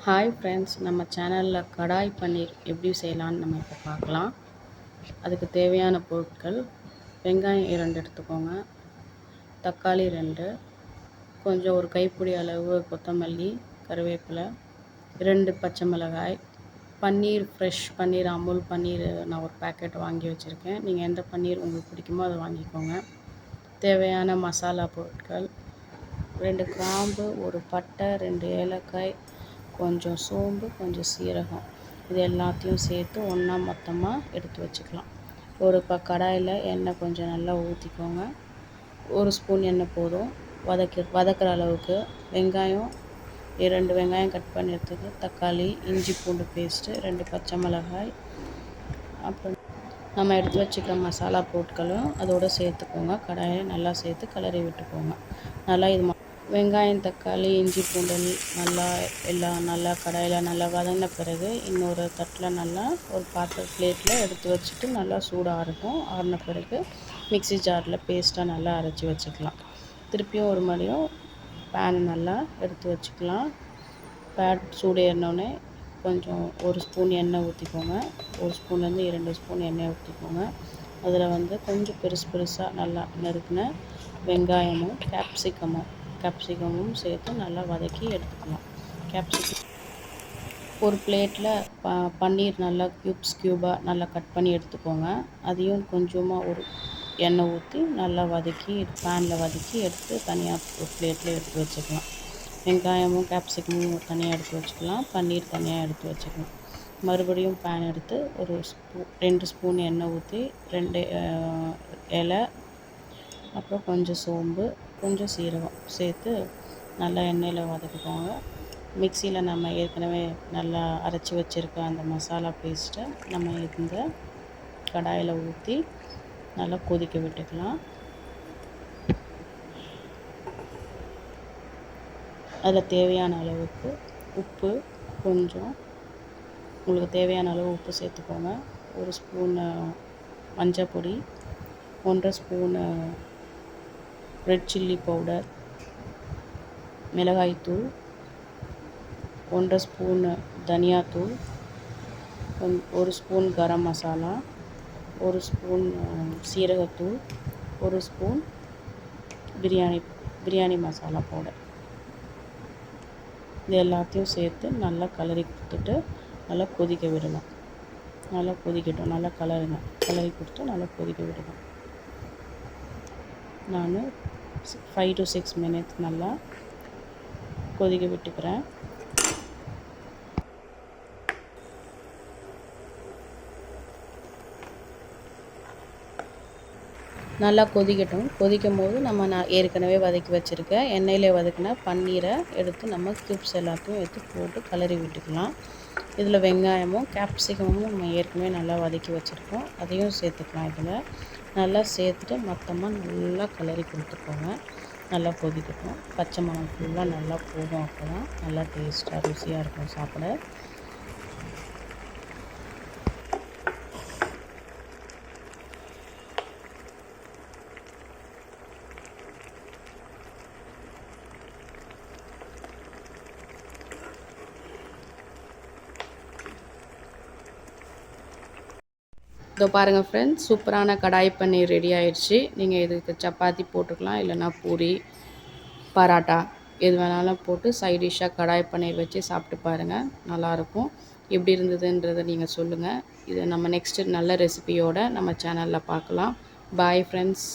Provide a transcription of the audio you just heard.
Hi friends, நம்ம சேனலில் கடாய் பன்னீர் எப்படி செய்யலான்னு நம்ம இப்போ பார்க்கலாம். அதுக்கு தேவையான பொருட்கள்: வெங்காயம் 2 எடுத்துக்கோங்க, தக்காளி 2, கொஞ்சம் ஒரு கைப்பிடி அளவு கொத்தமல்லி, கருவேப்பிலை, 2 பச்சை மிளகாய், பன்னீர், ஃப்ரெஷ் பன்னீர், அமுல் பன்னீர் நான் ஒரு பேக்கெட் வாங்கி வச்சுருக்கேன். நீங்கள் எந்த பன்னீர் உங்களுக்கு பிடிக்குமோ அதை வாங்கிக்கோங்க. தேவையான மசாலா பொருட்கள்: 2 கிராம்பு, ஒரு பட்டை, 2 ஏலக்காய், கொஞ்சம் சோம்பு, கொஞ்சம் சீரகம். இது எல்லாத்தையும் சேர்த்து ஒன்றா மொத்தமாக எடுத்து வச்சுக்கலாம். ஒரு கடாயில் எண்ணெய் கொஞ்சம் நல்லா ஊற்றிக்கோங்க. 1 ஸ்பூன் எண்ணெய் போதும். வதக்கிற அளவுக்கு வெங்காயம் 2 வெங்காயம் கட் பண்ணி எடுத்துக்கு, தக்காளி, இஞ்சி பூண்டு பேஸ்ட்டு, 2 பச்சை மிளகாய், அப்புறம் நம்ம எடுத்து வச்சுக்கிற மசாலா பொருட்களும் அதோடு சேர்த்துக்கோங்க. கடாயை நல்லா சேர்த்து கிளறி விட்டுக்கோங்க. நல்லா இது வெங்காயம், தக்காளி, இஞ்சி பூண்டு நல்லா கடாயில் நல்லா வதங்கின பிறகு இன்னொரு தட்டில் நல்லா ஒரு பிளேட்டில் எடுத்து வச்சுட்டு நல்லா சூடாக இருக்கும். ஆறின பிறகு மிக்ஸி ஜாரில் பேஸ்ட்டாக நல்லா அரைச்சி வச்சுக்கலாம். திருப்பியும் ஒரு மணியும் பேன் நல்லா எடுத்து வச்சுக்கலாம். பேன் சூடு ஏறினோடனே கொஞ்சம் 1 ஸ்பூன் எண்ணெய் ஊற்றிக்கோங்க. 1 ஸ்பூன்லேருந்து 2 ஸ்பூன் எண்ணெய் ஊற்றிக்கோங்க. அதில் கொஞ்சம் பெருசாக நல்லா நறுக்கின வெங்காயமும் கேப்சிகமும் சேர்த்து நல்லா வதக்கி எடுத்துக்கலாம். ஒரு பிளேட்டில் பன்னீர் நல்லா க்யூபாக நல்லா கட் பண்ணி எடுத்துக்கோங்க. அதையும் கொஞ்சமாக ஒரு எண்ணெய் ஊற்றி நல்லா வதக்கி பேனில் வதக்கி எடுத்து தனியாக ஒரு பிளேட்டில் எடுத்து வச்சுக்கலாம். வெங்காயமும் கேப்சிகமும் தனியாக எடுத்து வச்சுக்கலாம். பன்னீர் தனியாக எடுத்து வச்சுக்கலாம். மறுபடியும் பேன் எடுத்து 2 ஸ்பூன் எண்ணெய் ஊற்றி 2 இலை, அப்புறம் கொஞ்சம் சோம்பு, கொஞ்சம் சீரகம் சேர்த்து நல்லா எண்ணெயில் வதக்கிக்கோங்க. மிக்சியில் நம்ம ஏற்கனவே நல்லா அரைச்சி வச்சுருக்க அந்த மசாலா பேஸ்ட்டை நம்ம இந்த கடாயில் ஊற்றி நல்லா கொதிக்க விட்டுக்கலாம். அதில் தேவையான அளவுக்கு உப்பு, கொஞ்சம் உங்களுக்கு தேவையான அளவு உப்பு சேர்த்துக்கோங்க. 1 ஸ்பூன் மஞ்சள் பொடி, 1.5 ஸ்பூனு ரெட் சில்லி பவுடர், மிளகாய்த்தூள், 1.5 ஸ்பூன் தனியாத்தூள், 1 ஸ்பூன் கரம் மசாலா, 1 ஸ்பூன் சீரகத்தூள், 1 ஸ்பூன் பிரியாணி மசாலா பவுடர். இது எல்லாத்தையும் சேர்த்து நல்லா கிளறி கொடுத்துட்டு நல்லா கொதிக்க விடலாம். நல்லா கொதிக்கட்டும். நல்லா கிளறி கொடுத்து நல்லா கொதிக்க விடலாம். நான் 5 to 6 மினிட்ஸ் நல்லா கொதிக்க விட்டுக்கிறேன். நல்லா கொதிக்கட்டும். கொதிக்கும் போது நான் ஏற்கனவே வதக்கி வச்சுருக்கேன் எண்ணெயிலே வதக்கின பன்னீரை எடுத்து நம்ம க்யூப்ஸ் எல்லாத்தையும் எடுத்து போட்டு கிளறி விட்டுக்கலாம். இதில் வெங்காயமும் கேப்சிகமும் நம்ம ஏற்கனவே நல்லா வதக்கி வச்சுருக்கோம். அதையும் சேர்த்துக்கலாம். இதில் நல்லா சேர்த்துட்டு மொத்தமாக நல்லா கிளறி கொடுத்துக்கோங்க. நல்லா கொதிக்கட்டும். பச்சை மணம் ஃபுல்லாக நல்லா போகும். அப்போ தான் நல்லா டேஸ்ட்டாக ருசியாக இருக்கும் சாப்பிட. இதோ பாருங்கள் ஃப்ரெண்ட்ஸ், சூப்பரான கடாய் பன்னீர் ரெடி ஆயிடுச்சு. நீங்கள் இதுக்கு சப்பாத்தி போட்டுக்கலாம், இல்லைனா பூரி, பராட்டா எது வேணாலும் போட்டு சைட் டிஷ்ஷாக கடாய் பன்னீர் வச்சு சாப்பிட்டு பாருங்கள். நல்லாயிருக்கும். எப்படி இருந்ததுன்றதை நீங்கள் சொல்லுங்கள். இதை நம்ம நெக்ஸ்ட்டு நல்ல ரெசிபியோடு நம்ம சேனலில் பார்க்கலாம். Bye friends.